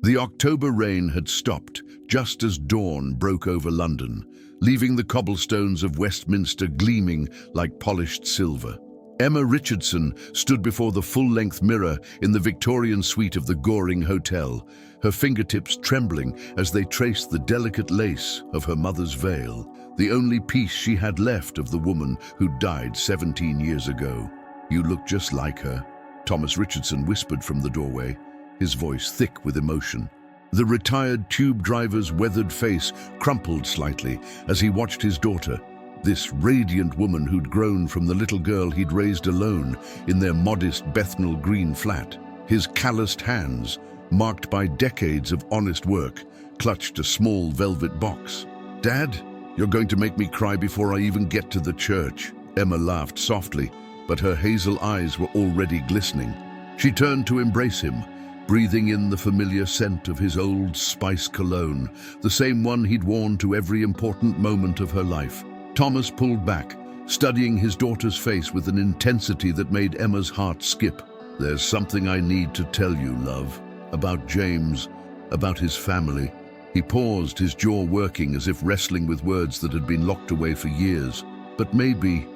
The October rain had stopped just as dawn broke over London, leaving the cobblestones of Westminster gleaming like polished silver. Emma Richardson stood before the full-length mirror in the Victorian suite of the Goring Hotel, her fingertips trembling as they traced the delicate lace of her mother's veil, the only piece she had left of the woman who died 17 years ago. "You look just like her," Thomas Richardson whispered from the doorway, his voice thick with emotion. The retired tube driver's weathered face crumpled slightly as he watched his daughter, this radiant woman who'd grown from the little girl he'd raised alone in their modest Bethnal Green flat. His calloused hands, marked by decades of honest work, clutched a small velvet box. "Dad, you're going to make me cry before I even get to the church." Emma laughed softly, but her hazel eyes were already glistening. She turned to embrace him, breathing in the familiar scent of his Old Spice cologne, the same one he'd worn to every important moment of her life. Thomas pulled back, studying his daughter's face with an intensity that made Emma's heart skip. "There's something I need to tell you, love, about James, about his family." He paused, his jaw working as if wrestling with words that had been locked away for years. "But maybe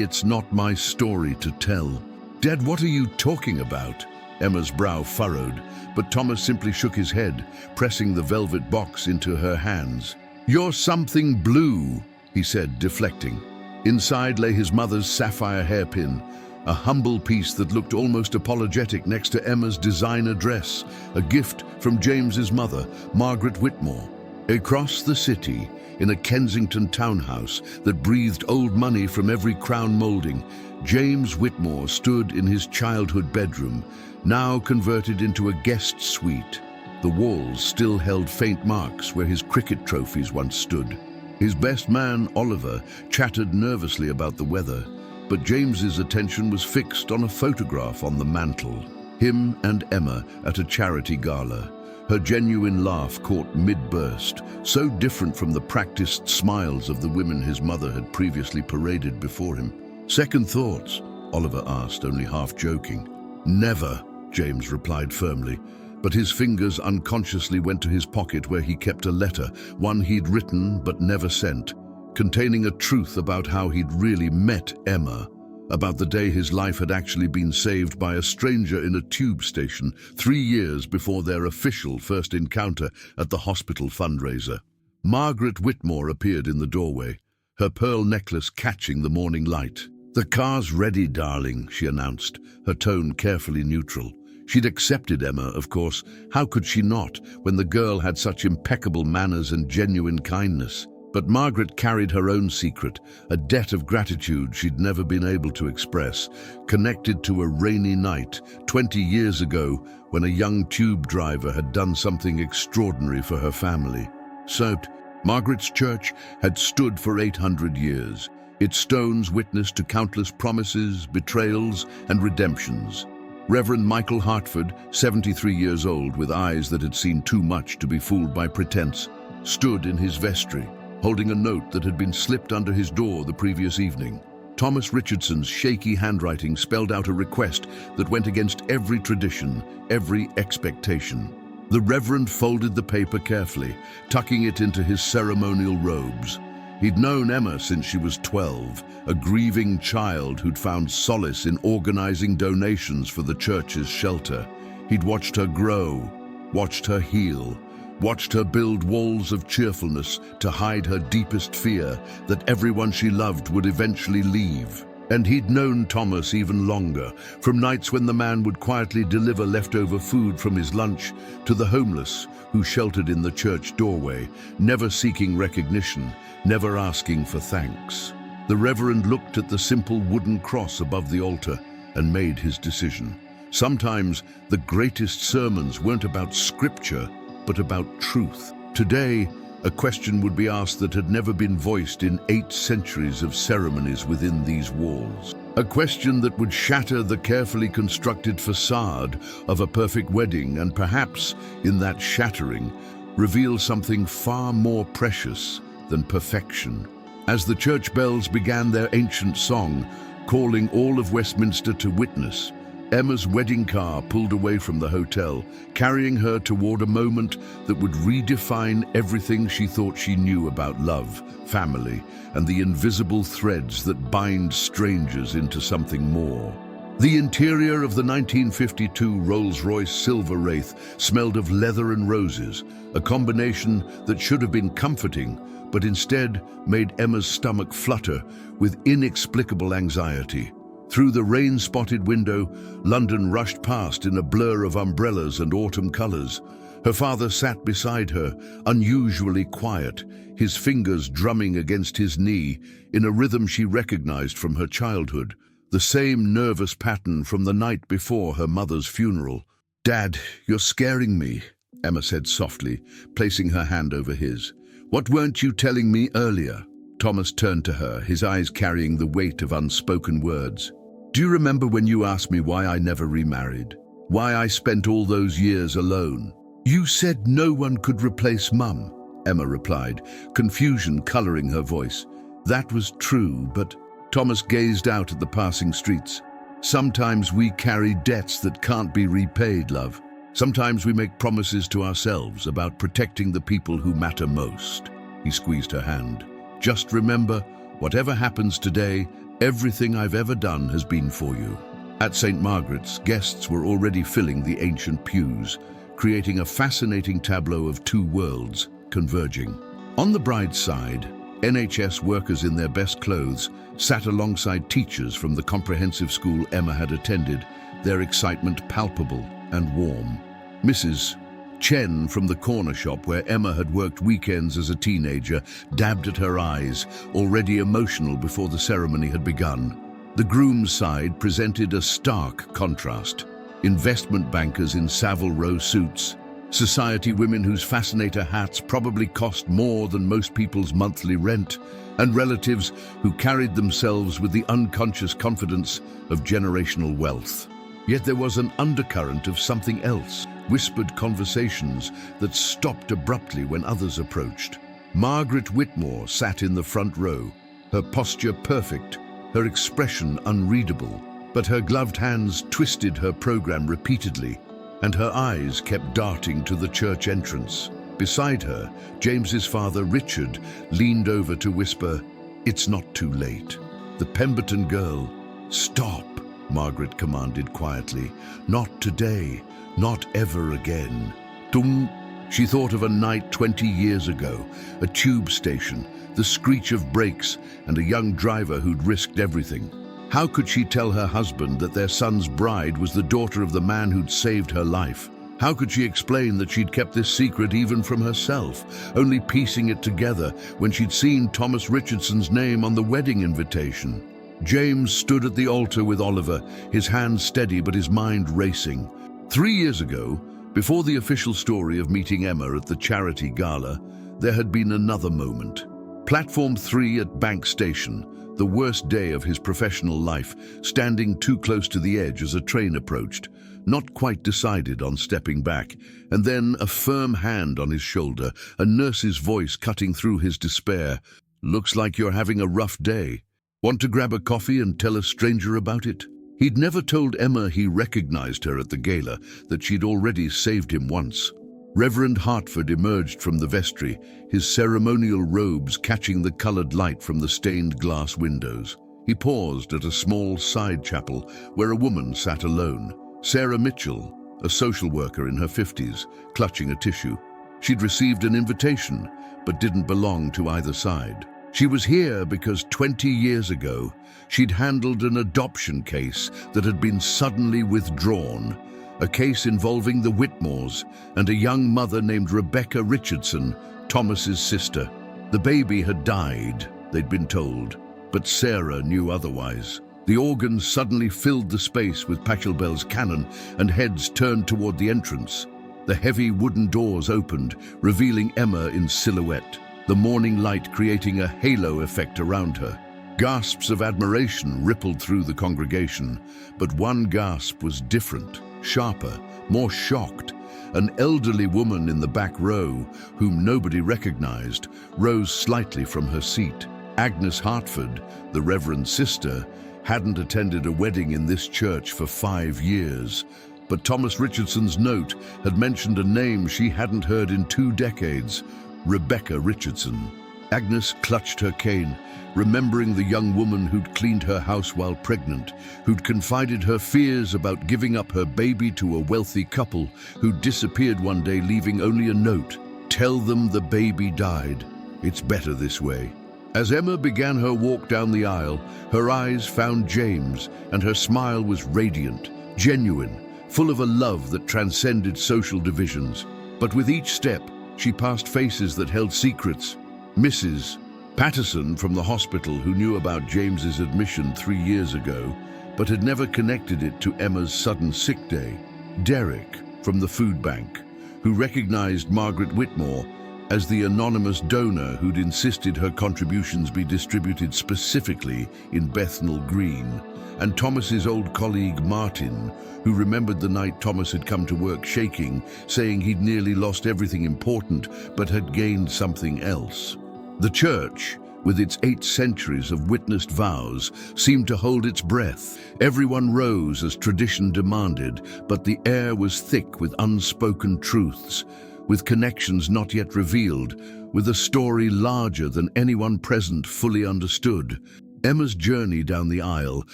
it's not my story to tell." "Dad, what are you talking about?" Emma's brow furrowed, but Thomas simply shook his head, pressing the velvet box into her hands. "You're something blue," he said, deflecting. Inside lay his mother's sapphire hairpin, a humble piece that looked almost apologetic next to Emma's designer dress, a gift from James's mother, Margaret Whitmore. Across the city, in a Kensington townhouse that breathed old money from every crown molding, James Whitmore stood in his childhood bedroom, now converted into a guest suite. The walls still held faint marks where his cricket trophies once stood. His best man, Oliver, chattered nervously about the weather, but James's attention was fixed on a photograph on the mantel. Him and Emma at a charity gala. Her genuine laugh caught mid-burst, so different from the practiced smiles of the women his mother had previously paraded before him. "Second thoughts?" Oliver asked, only half joking. "Never," James replied firmly, but his fingers unconsciously went to his pocket where he kept a letter, one he'd written but never sent, containing a truth about how he'd really met Emma, about the day his life had actually been saved by a stranger in a tube station 3 years before their official first encounter at the hospital fundraiser. Margaret Whitmore appeared in the doorway, her pearl necklace catching the morning light. "The car's ready, darling," she announced, her tone carefully neutral. She'd accepted Emma, of course. How could she not, when the girl had such impeccable manners and genuine kindness? But Margaret carried her own secret, a debt of gratitude she'd never been able to express, connected to a rainy night 20 years ago when a young tube driver had done something extraordinary for her family. So, Margaret's church had stood for 800 years, its stones witness to countless promises, betrayals, and redemptions. Reverend Michael Hartford, 73 years old with eyes that had seen too much to be fooled by pretense, stood in his vestry, holding a note that had been slipped under his door the previous evening. Thomas Richardson's shaky handwriting spelled out a request that went against every tradition, every expectation. The Reverend folded the paper carefully, tucking it into his ceremonial robes. He'd known Emma since she was 12, a grieving child who'd found solace in organizing donations for the church's shelter. He'd watched her grow, watched her heal, watched her build walls of cheerfulness to hide her deepest fear that everyone she loved would eventually leave. And he'd known Thomas even longer, from nights when the man would quietly deliver leftover food from his lunch to the homeless who sheltered in the church doorway, never seeking recognition, never asking for thanks. The Reverend looked at the simple wooden cross above the altar and made his decision. Sometimes the greatest sermons weren't about scripture, but about truth. Today, a question would be asked that had never been voiced in 8 centuries of ceremonies within these walls. A question that would shatter the carefully constructed facade of a perfect wedding and perhaps, in that shattering, reveal something far more precious than perfection. As the church bells began their ancient song, calling all of Westminster to witness, Emma's wedding car pulled away from the hotel, carrying her toward a moment that would redefine everything she thought she knew about love, family, and the invisible threads that bind strangers into something more. The interior of the 1952 Rolls-Royce Silver Wraith smelled of leather and roses, a combination that should have been comforting, but instead made Emma's stomach flutter with inexplicable anxiety. Through the rain-spotted window, London rushed past in a blur of umbrellas and autumn colors. Her father sat beside her, unusually quiet, his fingers drumming against his knee in a rhythm she recognized from her childhood, the same nervous pattern from the night before her mother's funeral. "Dad, you're scaring me," Emma said softly, placing her hand over his. "What weren't you telling me earlier?" Thomas turned to her, his eyes carrying the weight of unspoken words. "Do you remember when you asked me why I never remarried? Why I spent all those years alone?" "You said no one could replace Mum," Emma replied, confusion coloring her voice. "That was true, but..." Thomas gazed out at the passing streets. "Sometimes we carry debts that can't be repaid, love. Sometimes we make promises to ourselves about protecting the people who matter most." He squeezed her hand. "Just remember, whatever happens today, everything I've ever done has been for you." At St. Margaret's, guests were already filling the ancient pews, creating a fascinating tableau of two worlds converging. On the bride's side, NHS workers in their best clothes sat alongside teachers from the comprehensive school Emma had attended, their excitement palpable and warm. Mrs. Chen from the corner shop where Emma had worked weekends as a teenager dabbed at her eyes, already emotional before the ceremony had begun. The groom's side presented a stark contrast. Investment bankers in Savile Row suits, society women whose fascinator hats probably cost more than most people's monthly rent, and relatives who carried themselves with the unconscious confidence of generational wealth. Yet there was an undercurrent of something else, whispered conversations that stopped abruptly when others approached. Margaret Whitmore sat in the front row, her posture perfect, her expression unreadable, but her gloved hands twisted her program repeatedly, and her eyes kept darting to the church entrance. Beside her, James's father, Richard, leaned over to whisper, "It's not too late." The Pemberton girl, "Stop," Margaret commanded quietly. "Not today, not ever again." Tung! She thought of a night 20 years ago, a tube station, the screech of brakes, and a young driver who'd risked everything. How could she tell her husband that their son's bride was the daughter of the man who'd saved her life? How could she explain that she'd kept this secret even from herself, only piecing it together when she'd seen Thomas Richardson's name on the wedding invitation? James stood at the altar with Oliver, his hands steady but his mind racing. 3 years ago, before the official story of meeting Emma at the charity gala, there had been another moment. Platform 3 at Bank Station, the worst day of his professional life, standing too close to the edge as a train approached, not quite decided on stepping back, and then a firm hand on his shoulder, a nurse's voice cutting through his despair. "Looks like you're having a rough day. Want to grab a coffee and tell a stranger about it?" He'd never told Emma he recognized her at the gala, that she'd already saved him once. Reverend Hartford emerged from the vestry, his ceremonial robes catching the colored light from the stained glass windows. He paused at a small side chapel where a woman sat alone. Sarah Mitchell, a social worker in her 50s, clutching a tissue. She'd received an invitation, but didn't belong to either side. She was here because 20 years ago, she'd handled an adoption case that had been suddenly withdrawn, a case involving the Whitmores and a young mother named Rebecca Richardson, Thomas's sister. The baby had died, they'd been told, but Sarah knew otherwise. The organ suddenly filled the space with Pachelbel's cannon, and heads turned toward the entrance. The heavy wooden doors opened, revealing Emma in silhouette, the morning light creating a halo effect around her. Gasps of admiration rippled through the congregation, but one gasp was different, sharper, more shocked. An elderly woman in the back row, whom nobody recognized, rose slightly from her seat. Agnes Hartford, the Reverend's sister, hadn't attended a wedding in this church for 5 years. But Thomas Richardson's note had mentioned a name she hadn't heard in 2 decades, Rebecca Richardson. Agnes clutched her cane, remembering the young woman who'd cleaned her house while pregnant, who'd confided her fears about giving up her baby to a wealthy couple, who'd disappeared one day leaving only a note. "Tell them the baby died. It's better this way." As Emma began her walk down the aisle, her eyes found James, and her smile was radiant, genuine, full of a love that transcended social divisions. But with each step, she passed faces that held secrets. Mrs. Patterson from the hospital, who knew about James's admission 3 years ago, but had never connected it to Emma's sudden sick day. Derek from the food bank, who recognized Margaret Whitmore as the anonymous donor who'd insisted her contributions be distributed specifically in Bethnal Green. And Thomas's old colleague Martin, who remembered the night Thomas had come to work shaking, saying he'd nearly lost everything important but had gained something else. The church, with its 8 centuries of witnessed vows, seemed to hold its breath. Everyone rose as tradition demanded, but the air was thick with unspoken truths, with connections not yet revealed, with a story larger than anyone present fully understood. Emma's journey down the aisle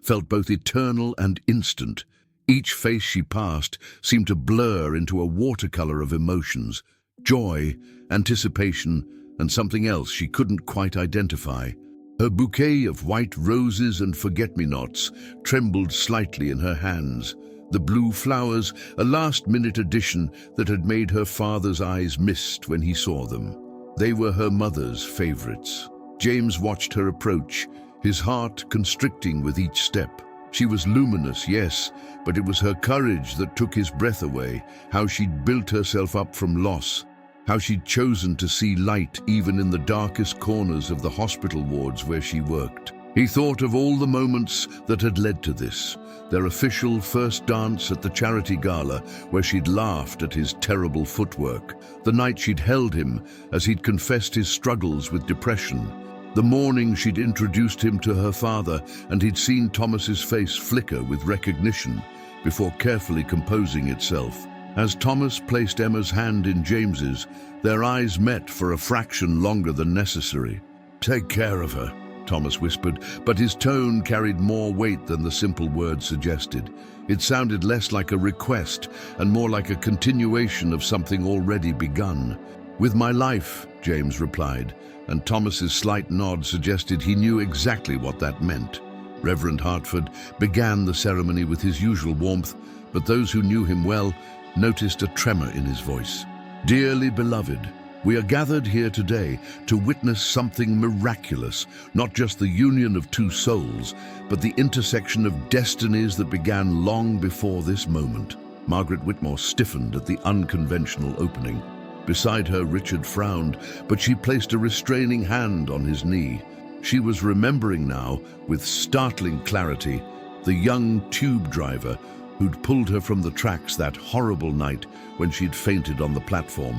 felt both eternal and instant. Each face she passed seemed to blur into a watercolor of emotions, joy, anticipation, and something else she couldn't quite identify. Her bouquet of white roses and forget-me-nots trembled slightly in her hands. The blue flowers, a last-minute addition that had made her father's eyes mist when he saw them. They were her mother's favorites. James watched her approach, his heart constricting with each step. She was luminous, yes, but it was her courage that took his breath away, how she'd built herself up from loss, how she'd chosen to see light even in the darkest corners of the hospital wards where she worked. He thought of all the moments that had led to this, their official first dance at the charity gala where she'd laughed at his terrible footwork, the night she'd held him as he'd confessed his struggles with depression, the morning she'd introduced him to her father and he'd seen Thomas's face flicker with recognition before carefully composing itself. As Thomas placed Emma's hand in James's, their eyes met for a fraction longer than necessary. "Take care of her," Thomas whispered, but his tone carried more weight than the simple words suggested. It sounded less like a request and more like a continuation of something already begun. "With my life," James replied, and Thomas's slight nod suggested he knew exactly what that meant. Reverend Hartford began the ceremony with his usual warmth, but those who knew him well noticed a tremor in his voice. "Dearly beloved, we are gathered here today to witness something miraculous, not just the union of 2 souls, but the intersection of destinies that began long before this moment." Margaret Whitmore stiffened at the unconventional opening. Beside her, Richard frowned, but she placed a restraining hand on his knee. She was remembering now, with startling clarity, the young tube driver who'd pulled her from the tracks that horrible night when she'd fainted on the platform.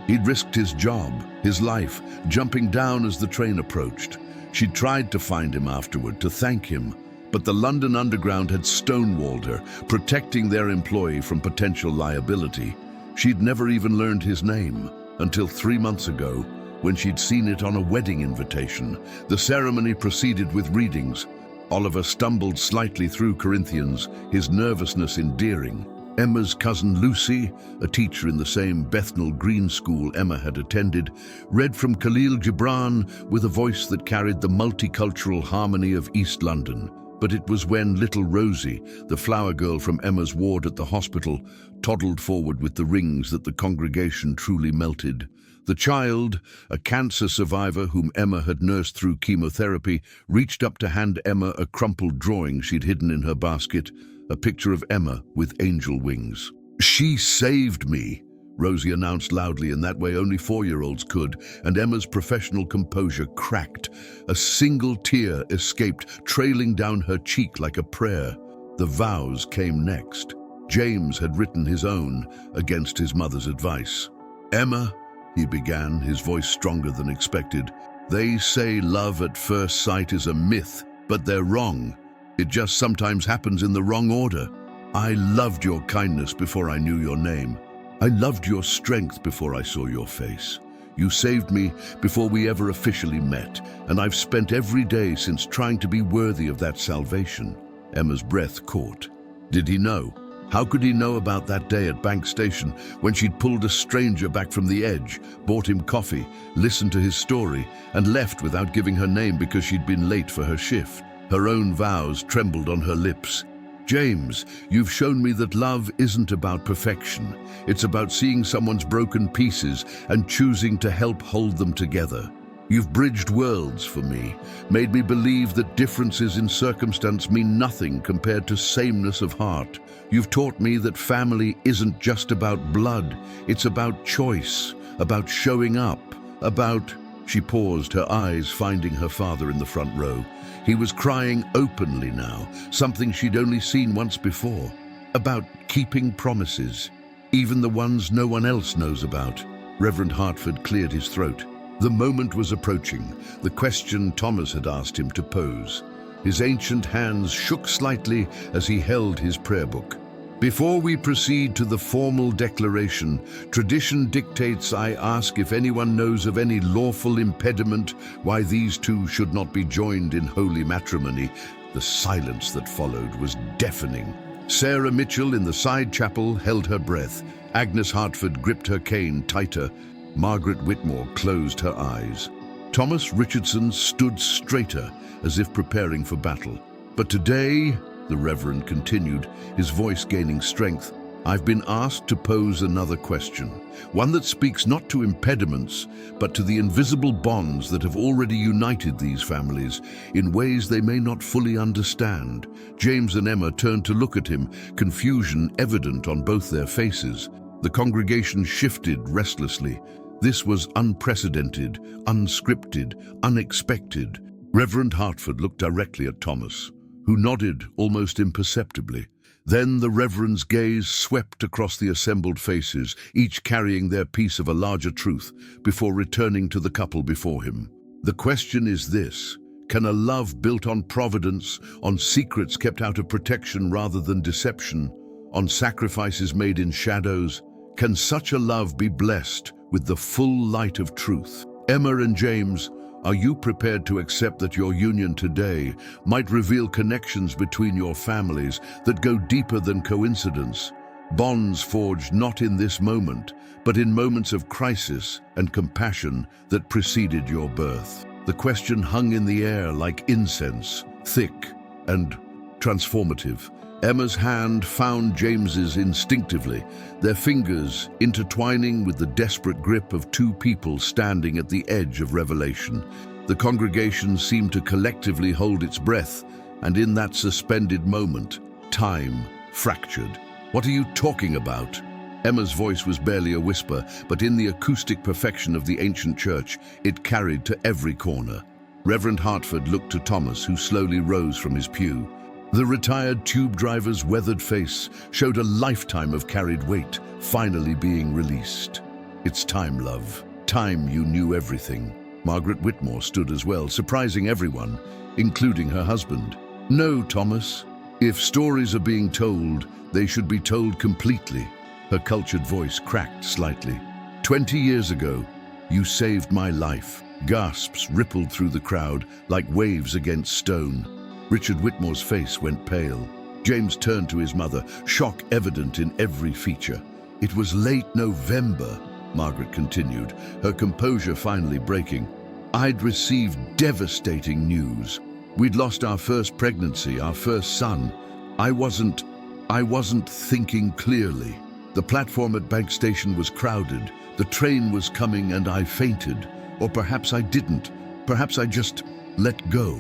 He'd risked his job, his life, jumping down as the train approached. She'd tried to find him afterward, to thank him, but the London Underground had stonewalled her, protecting their employee from potential liability. She'd never even learned his name until 3 months ago, when she'd seen it on a wedding invitation. The ceremony proceeded with readings. Oliver stumbled slightly through Corinthians, his nervousness endearing. Emma's cousin Lucy, a teacher in the same Bethnal Green school Emma had attended, read from Khalil Gibran with a voice that carried the multicultural harmony of East London. But it was when little Rosie, the flower girl from Emma's ward at the hospital, toddled forward with the rings that the congregation truly melted. The child, a cancer survivor whom Emma had nursed through chemotherapy, reached up to hand Emma a crumpled drawing she'd hidden in her basket, a picture of Emma with angel wings. "She saved me," Rosie announced loudly in that way only 4-year-olds could, and Emma's professional composure cracked. A single tear escaped, trailing down her cheek like a prayer. The vows came next. James had written his own, against his mother's advice. "Emma," he began, his voice stronger than expected, "they say love at first sight is a myth, but they're wrong. It just sometimes happens in the wrong order. I loved your kindness before I knew your name. I loved your strength before I saw your face. You saved me before we ever officially met, and I've spent every day since trying to be worthy of that salvation." Emma's breath caught. Did he know? How could he know about that day at Bank Station when she'd pulled a stranger back from the edge, bought him coffee, listened to his story, and left without giving her name because she'd been late for her shift? Her own vows trembled on her lips. "James, you've shown me that love isn't about perfection. It's about seeing someone's broken pieces and choosing to help hold them together. You've bridged worlds for me, made me believe that differences in circumstance mean nothing compared to sameness of heart. You've taught me that family isn't just about blood, it's about choice, about showing up, about—" She paused, her eyes finding her father in the front row. He was crying openly now, something she'd only seen once before. About keeping promises, even the ones no one else knows about. Reverend Hartford cleared his throat. The moment was approaching, the question Thomas had asked him to pose. His ancient hands shook slightly as he held his prayer book. "Before we proceed to the formal declaration, tradition dictates I ask if anyone knows of any lawful impediment why these two should not be joined in holy matrimony." The silence that followed was deafening. Sarah Mitchell in the side chapel held her breath. Agnes Hartford gripped her cane tighter. Margaret Whitmore closed her eyes. Thomas Richardson stood straighter, as if preparing for battle. "But today," the Reverend continued, his voice gaining strength, "I've been asked to pose another question, one that speaks not to impediments, but to the invisible bonds that have already united these families in ways they may not fully understand." James and Emma turned to look at him, confusion evident on both their faces. The congregation shifted restlessly. This was unprecedented, unscripted, unexpected. Reverend Hartford looked directly at Thomas, who nodded almost imperceptibly. Then the Reverend's gaze swept across the assembled faces, each carrying their piece of a larger truth, before returning to the couple before him. "The question is this: can a love built on providence, on secrets kept out of protection rather than deception, on sacrifices made in shadows, can such a love be blessed with the full light of truth?" Emma and James, are you prepared to accept that your union today might reveal connections between your families that go deeper than coincidence? Bonds forged not in this moment, but in moments of crisis and compassion that preceded your birth. The question hung in the air like incense, thick and transformative. Emma's hand found James's instinctively, their fingers intertwining with the desperate grip of two people standing at the edge of revelation. The congregation seemed to collectively hold its breath, and in that suspended moment, time fractured. "What are you talking about?" Emma's voice was barely a whisper, but in the acoustic perfection of the ancient church, it carried to every corner. Reverend Hartford looked to Thomas, who slowly rose from his pew. The retired tube driver's weathered face showed a lifetime of carried weight finally being released. "It's time, love. Time you knew everything." Margaret Whitmore stood as well, surprising everyone, including her husband. "No, Thomas. If stories are being told, they should be told completely." Her cultured voice cracked slightly. 20 years ago, you saved my life." Gasps rippled through the crowd like waves against stone. Richard Whitmore's face went pale. James turned to his mother, shock evident in every feature. "It was late November," Margaret continued, her composure finally breaking. "I'd received devastating news. We'd lost our first pregnancy, our first son. I wasn't thinking clearly. The platform at Bank Station was crowded. The train was coming and I fainted. Or perhaps I didn't. Perhaps I just let go."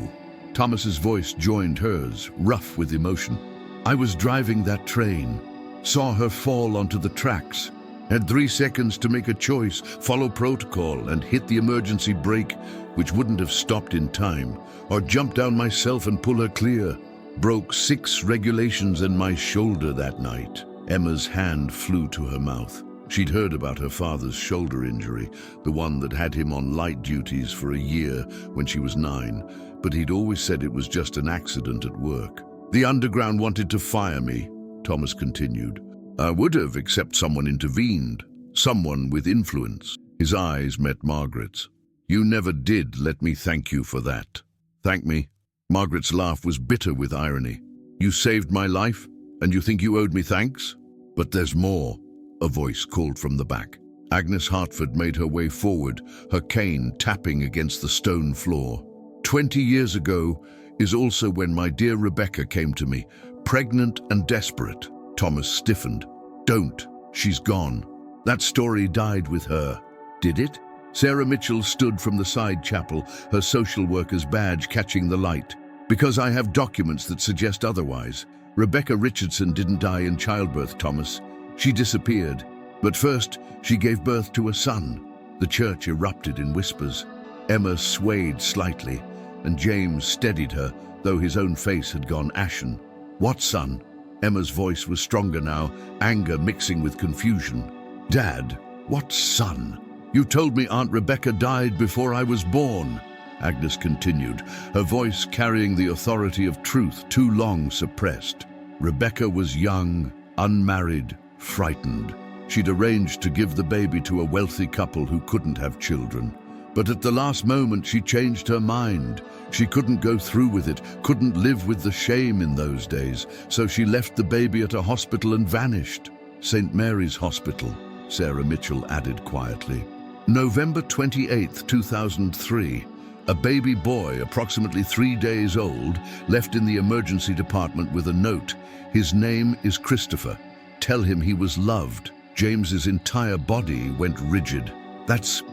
Thomas's voice joined hers, rough with emotion. "I was driving that train, saw her fall onto the tracks, had 3 seconds to make a choice, follow protocol, and hit the emergency brake, which wouldn't have stopped in time, or jump down myself and pull her clear. Broke 6 regulations in my shoulder that night." Emma's hand flew to her mouth. She'd heard about her father's shoulder injury, the one that had him on light duties for a year when she was 9, but he'd always said it was just an accident at work. The underground wanted to fire me, Thomas continued. I would have, except someone intervened. Someone with influence. His eyes met Margaret's. You never did let me thank you for that. Thank me? Margaret's laugh was bitter with irony. You saved my life, and you think you owed me thanks? But there's more, a voice called from the back. Agnes Hartford made her way forward, her cane tapping against the stone floor. 20 years ago is also when my dear Rebecca came to me, pregnant and desperate. Thomas stiffened. Don't. She's gone. That story died with her. Did it? Sarah Mitchell stood from the side chapel, her social worker's badge catching the light. Because I have documents that suggest otherwise. Rebecca Richardson didn't die in childbirth, Thomas. She disappeared. But first, she gave birth to a son. The church erupted in whispers. Emma swayed slightly, and James steadied her, though his own face had gone ashen. What son? Emma's voice was stronger now, anger mixing with confusion. Dad, what son? You told me Aunt Rebecca died before I was born, Agnes continued, her voice carrying the authority of truth too long suppressed. Rebecca was young, unmarried, frightened. She'd arranged to give the baby to a wealthy couple who couldn't have children. But at the last moment she changed her mind. She couldn't go through with it, couldn't live with the shame in those days, so she left the baby at a hospital and vanished. St. Mary's Hospital, Sarah Mitchell added quietly. November 28, 2003, a baby boy, approximately 3 days old, left in the emergency department with a note. His name is Christopher. Tell him he was loved. James's entire body went rigid. That's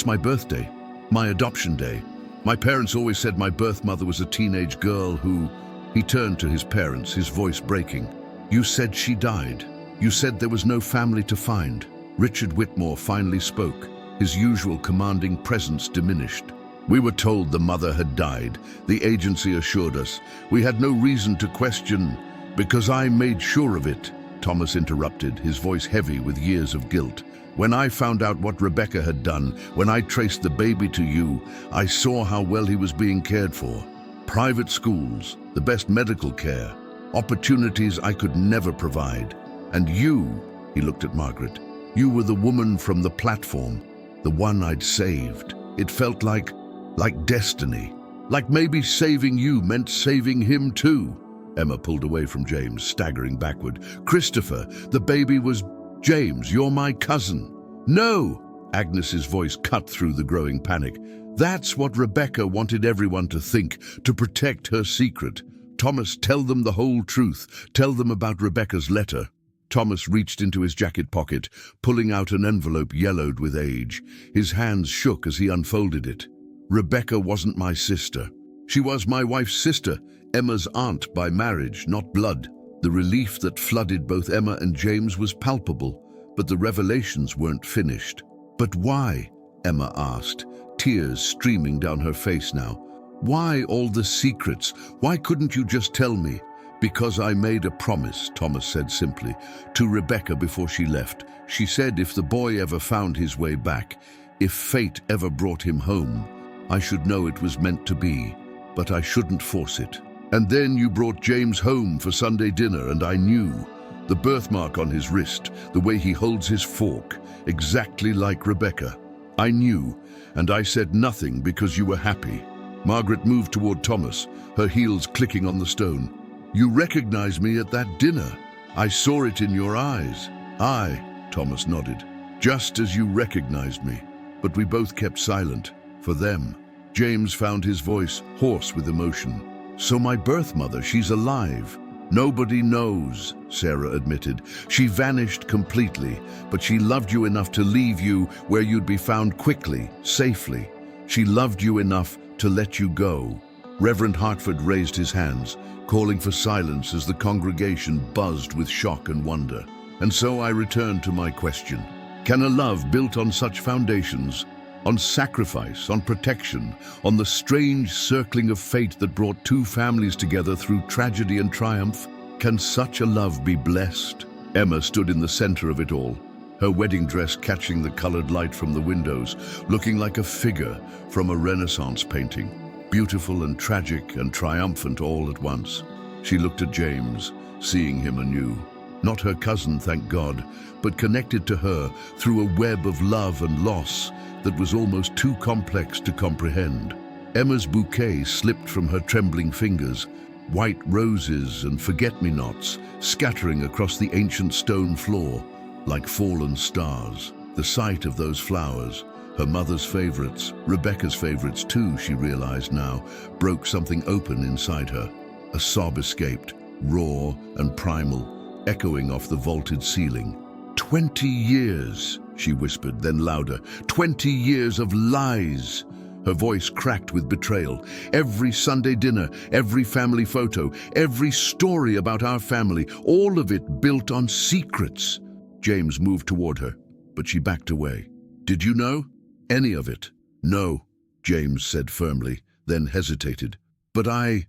my birthday, my adoption day. My parents always said my birth mother was a teenage girl who... He turned to his parents, his voice breaking. You said she died. You said there was no family to find. Richard Whitmore finally spoke. His usual commanding presence diminished. We were told the mother had died. The agency assured us. We had no reason to question, because I made sure of it. Thomas interrupted, his voice heavy with years of guilt. When I found out what Rebecca had done, when I traced the baby to you, I saw how well he was being cared for. Private schools, the best medical care, opportunities I could never provide. And you, he looked at Margaret, you were the woman from the platform, the one I'd saved. It felt like destiny. Like maybe saving you meant saving him too. Emma pulled away from James, staggering backward. Christopher, the baby was... James, you're my cousin. No! Agnes's voice cut through the growing panic. That's what Rebecca wanted everyone to think, to protect her secret. Thomas, tell them the whole truth. Tell them about Rebecca's letter. Thomas reached into his jacket pocket, pulling out an envelope yellowed with age. His hands shook as he unfolded it. Rebecca wasn't my sister. She was my wife's sister, Emma's aunt by marriage, not blood. The relief that flooded both Emma and James was palpable, but the revelations weren't finished. But why? Emma asked, tears streaming down her face now. Why all the secrets? Why couldn't you just tell me? Because I made a promise, Thomas said simply, to Rebecca before she left. She said if the boy ever found his way back, if fate ever brought him home, I should know it was meant to be, but I shouldn't force it. And then you brought James home for Sunday dinner, and I knew. The birthmark on his wrist, the way he holds his fork, exactly like Rebecca. I knew, and I said nothing because you were happy. Margaret moved toward Thomas, her heels clicking on the stone. You recognized me at that dinner. I saw it in your eyes. Thomas nodded, just as you recognized me. But we both kept silent. For them. James found his voice hoarse with emotion. So my birth mother, she's alive. Nobody knows, Sarah admitted. She vanished completely, but she loved you enough to leave you where you'd be found quickly, safely. She loved you enough to let you go. Reverend Hartford raised his hands, calling for silence as the congregation buzzed with shock and wonder. And so I returned to my question. Can a love built on such foundations, on sacrifice, on protection, on the strange circling of fate that brought two families together through tragedy and triumph, can such a love be blessed? Emma stood in the center of it all, her wedding dress catching the colored light from the windows, looking like a figure from a Renaissance painting, beautiful and tragic and triumphant all at once. She looked at James, seeing him anew. Not her cousin, thank God, but connected to her through a web of love and loss that was almost too complex to comprehend. Emma's bouquet slipped from her trembling fingers, white roses and forget-me-nots scattering across the ancient stone floor like fallen stars. The sight of those flowers, her mother's favorites, Rebecca's favorites too, she realized now, broke something open inside her. A sob escaped, raw and primal, echoing off the vaulted ceiling. 20 years, she whispered, then louder. 20 years of lies. Her voice cracked with betrayal. Every Sunday dinner, every family photo, every story about our family, all of it built on secrets. James moved toward her, but she backed away. Did you know? Any of it? No, James said firmly, then hesitated. But I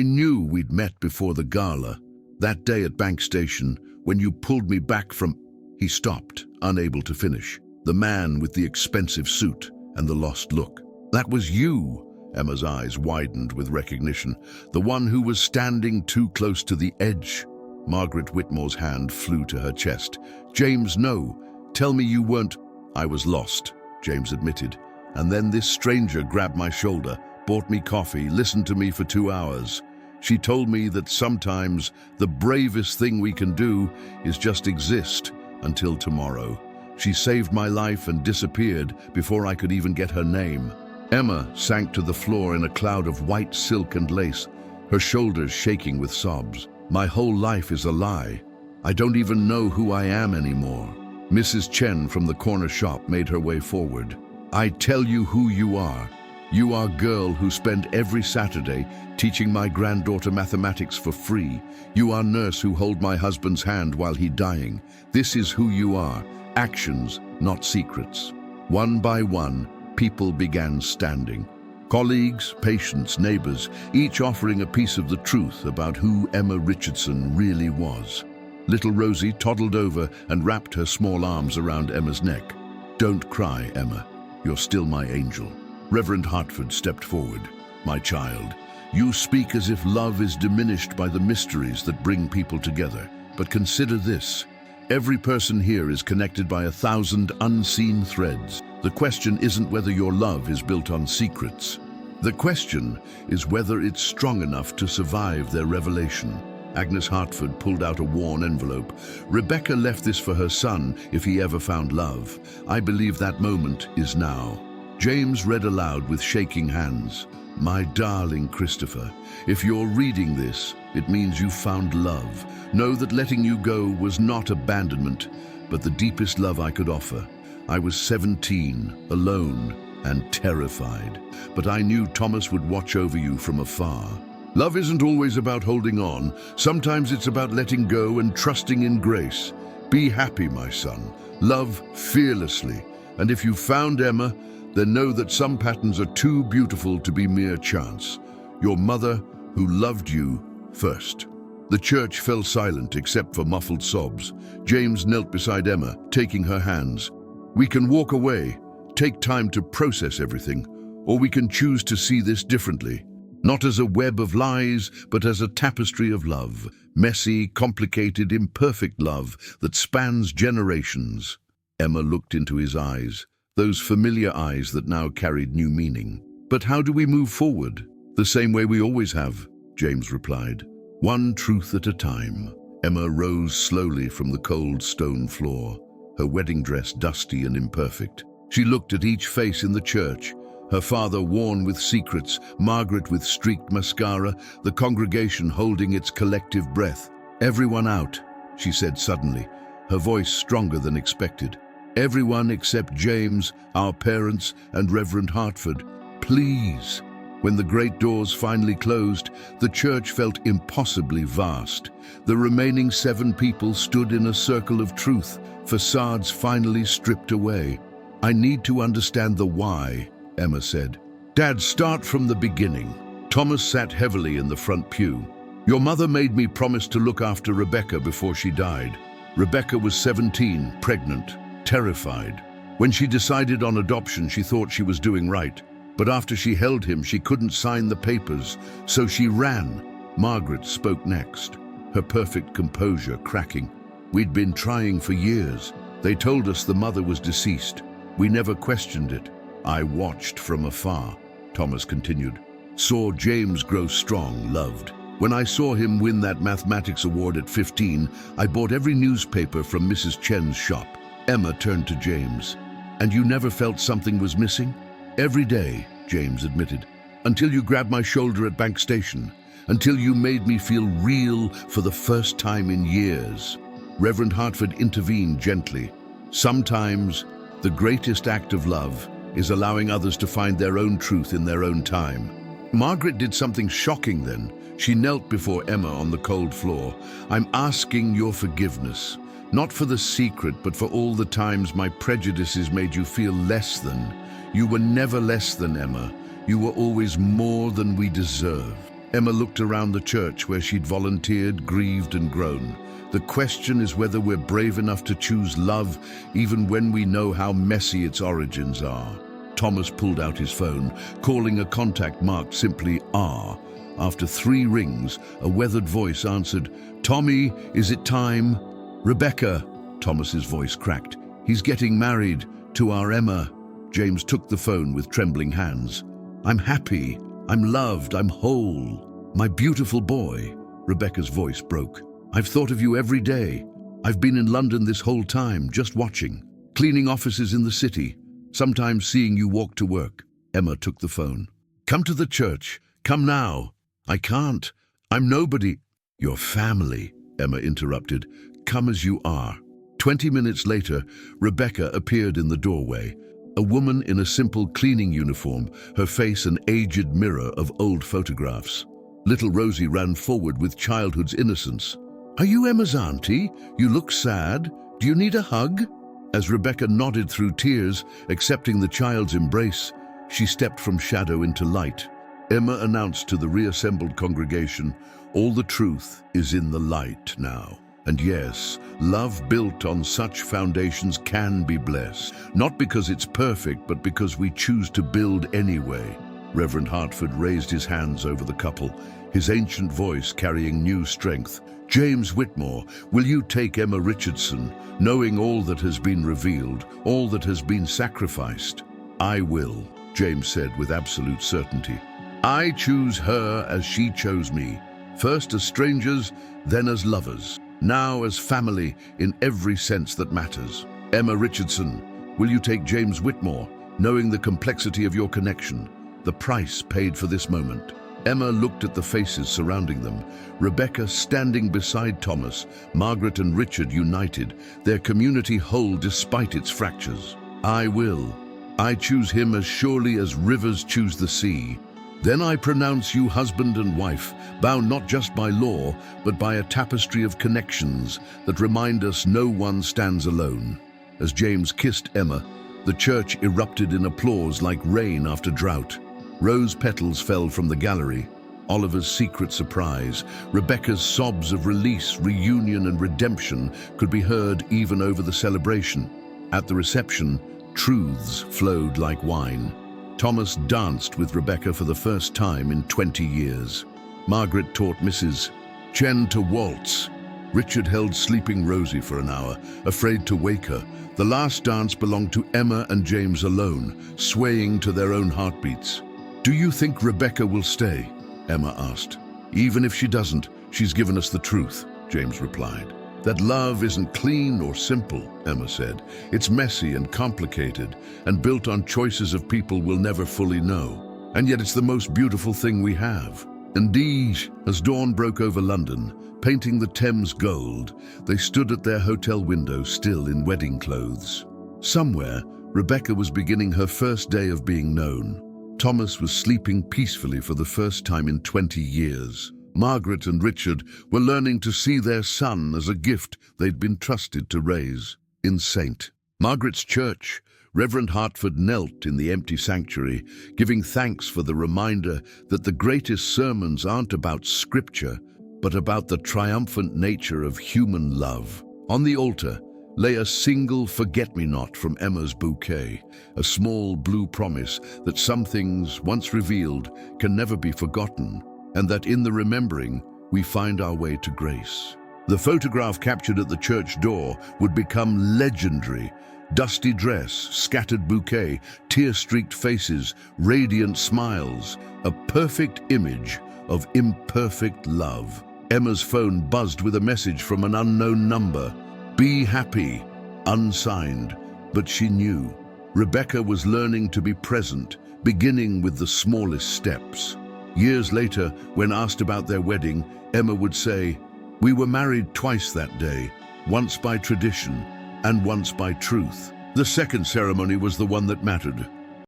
knew we'd met before the gala, that day at Bank Station, when you pulled me back from... He stopped, unable to finish. The man with the expensive suit and the lost look. That was you, Emma's eyes widened with recognition. The one who was standing too close to the edge. Margaret Whitmore's hand flew to her chest. James, no. Tell me you weren't... I was lost, James admitted. And then this stranger grabbed my shoulder, bought me coffee, listened to me for 2 hours. She told me that sometimes the bravest thing we can do is just exist until tomorrow. She saved my life and disappeared before I could even get her name. Emma sank to the floor in a cloud of white silk and lace, her shoulders shaking with sobs. My whole life is a lie. I don't even know who I am anymore. Mrs. Chen from the corner shop made her way forward. I tell you who you are. You are girl who spent every Saturday teaching my granddaughter mathematics for free. You are nurse who hold my husband's hand while he dying. This is who you are. Actions, not secrets. One by one, people began standing. Colleagues, patients, neighbors, each offering a piece of the truth about who Emma Richardson really was. Little Rosie toddled over and wrapped her small arms around Emma's neck. Don't cry, Emma. You're still my angel. Reverend Hartford stepped forward. My child, you speak as if love is diminished by the mysteries that bring people together. But consider this. Every person here is connected by 1,000 unseen threads. The question isn't whether your love is built on secrets. The question is whether it's strong enough to survive their revelation. Agnes Hartford pulled out a worn envelope. Rebecca left this for her son if he ever found love. I believe that moment is now. James read aloud with shaking hands. My darling Christopher, if you're reading this, it means you found love. Know that letting you go was not abandonment, but the deepest love I could offer. I was 17, alone and terrified, but I knew Thomas would watch over you from afar. Love isn't always about holding on. Sometimes it's about letting go and trusting in grace. Be happy, my son. Love fearlessly. And if you found Emma, then know that some patterns are too beautiful to be mere chance. Your mother, who loved you first. The church fell silent except for muffled sobs. James knelt beside Emma, taking her hands. We can walk away, take time to process everything, or we can choose to see this differently. Not as a web of lies, but as a tapestry of love. Messy, complicated, imperfect love that spans generations. Emma looked into his eyes, those familiar eyes that now carried new meaning. But how do we move forward? The same way we always have, James replied. One truth at a time. Emma rose slowly from the cold stone floor, her wedding dress dusty and imperfect. She looked at each face in the church, her father worn with secrets, Margaret with streaked mascara, the congregation holding its collective breath. Everyone out, she said suddenly, her voice stronger than expected. Everyone except James, our parents, and Reverend Hartford. Please. When the great doors finally closed, the church felt impossibly vast. The remaining 7 people stood in a circle of truth, facades finally stripped away. I need to understand the why, Emma said. Dad, start from the beginning. Thomas sat heavily in the front pew. Your mother made me promise to look after Rebecca before she died. Rebecca was 17, pregnant, terrified. When she decided on adoption, she thought she was doing right. But after she held him, she couldn't sign the papers, so she ran. Margaret spoke next, her perfect composure cracking. "We'd been trying for years. They told us the mother was deceased. We never questioned it. I watched from afar," Thomas continued. "Saw James grow strong, loved. When I saw him win that mathematics award at 15, I bought every newspaper from Mrs. Chen's shop." Emma turned to James. "And you never felt something was missing?" "Every day," James admitted. "Until you grabbed my shoulder at Bank Station. Until you made me feel real for the first time in years." Reverend Hartford intervened gently. "Sometimes the greatest act of love is allowing others to find their own truth in their own time." Margaret did something shocking then. She knelt before Emma on the cold floor. "I'm asking your forgiveness, not for the secret, but for all the times my prejudices made you feel less than. You were never less than, Emma. You were always more than we deserved." Emma looked around the church where she'd volunteered, grieved and grown. "The question is whether we're brave enough to choose love even when we know how messy its origins are." Thomas pulled out his phone, calling a contact marked simply R. After 3 rings, a weathered voice answered. "Tommy, is it time?" "Rebecca," Thomas's voice cracked. "He's getting married to our Emma." James took the phone with trembling hands. "I'm happy. I'm loved. I'm whole. My beautiful boy." Rebecca's voice broke. "I've thought of you every day. I've been in London this whole time, just watching, cleaning offices in the city, sometimes seeing you walk to work." Emma took the phone. "Come to the church. Come now." "I can't. I'm nobody." "Your family," Emma interrupted. "Come as you are." 20 minutes later, Rebecca appeared in the doorway. A woman in a simple cleaning uniform, her face an aged mirror of old photographs. Little Rosie ran forward with childhood's innocence. "Are you Emma's auntie? You look sad. Do you need a hug?" As Rebecca nodded through tears, accepting the child's embrace, she stepped from shadow into light. Emma announced to the reassembled congregation, "All the truth is in the light now." And yes, love built on such foundations can be blessed. Not because it's perfect, but because we choose to build anyway. Reverend Hartford raised his hands over the couple, his ancient voice carrying new strength. "James Whitmore, will you take Emma Richardson, knowing all that has been revealed, all that has been sacrificed?" "I will," James said with absolute certainty. "I choose her as she chose me, first as strangers, then as lovers, now as family in every sense that matters. Emma Richardson, will you take James Whitmore, knowing the complexity of your connection, the price paid for this moment?" Emma looked at the faces surrounding them. Rebecca standing beside Thomas, Margaret and Richard united, their community whole despite its fractures. "I will. I choose him as surely as rivers choose the sea. Then I pronounce you husband and wife, bound not just by law, but by a tapestry of connections that remind us no one stands alone." As James kissed Emma, the church erupted in applause like rain after drought. Rose petals fell from the gallery. Oliver's secret surprise, Rebecca's sobs of release, reunion and redemption could be heard even over the celebration. At the reception, truths flowed like wine. Thomas danced with Rebecca for the first time in 20 years. Margaret taught Mrs. Chen to waltz. Richard held sleeping Rosie for an hour, afraid to wake her. The last dance belonged to Emma and James alone, swaying to their own heartbeats. "Do you think Rebecca will stay?" Emma asked. "Even if she doesn't, she's given us the truth," James replied. "That love isn't clean or simple," Emma said. "It's messy and complicated and built on choices of people we'll never fully know. And yet it's the most beautiful thing we have." Indeed, as dawn broke over London, painting the Thames gold, they stood at their hotel window still in wedding clothes. Somewhere, Rebecca was beginning her first day of being known. Thomas was sleeping peacefully for the first time in 20 years. Margaret and Richard were learning to see their son as a gift they'd been trusted to raise. In St. Margaret's Church, Reverend Hartford knelt in the empty sanctuary, giving thanks for the reminder that the greatest sermons aren't about scripture, but about the triumphant nature of human love. On the altar lay a single forget-me-not from Emma's bouquet, a small blue promise that some things, once revealed, can never be forgotten. and that in the remembering, we find our way to grace. The photograph captured at the church door would become legendary. Dusty dress, scattered bouquet, tear-streaked faces, radiant smiles, a perfect image of imperfect love. Emma's phone buzzed with a message from an unknown number. Be happy, unsigned, but she knew. Rebecca was learning to be present, beginning with the smallest steps. Years later, when asked about their wedding, Emma would say, "We were married twice that day, once by tradition and once by truth." The second ceremony was the one that mattered.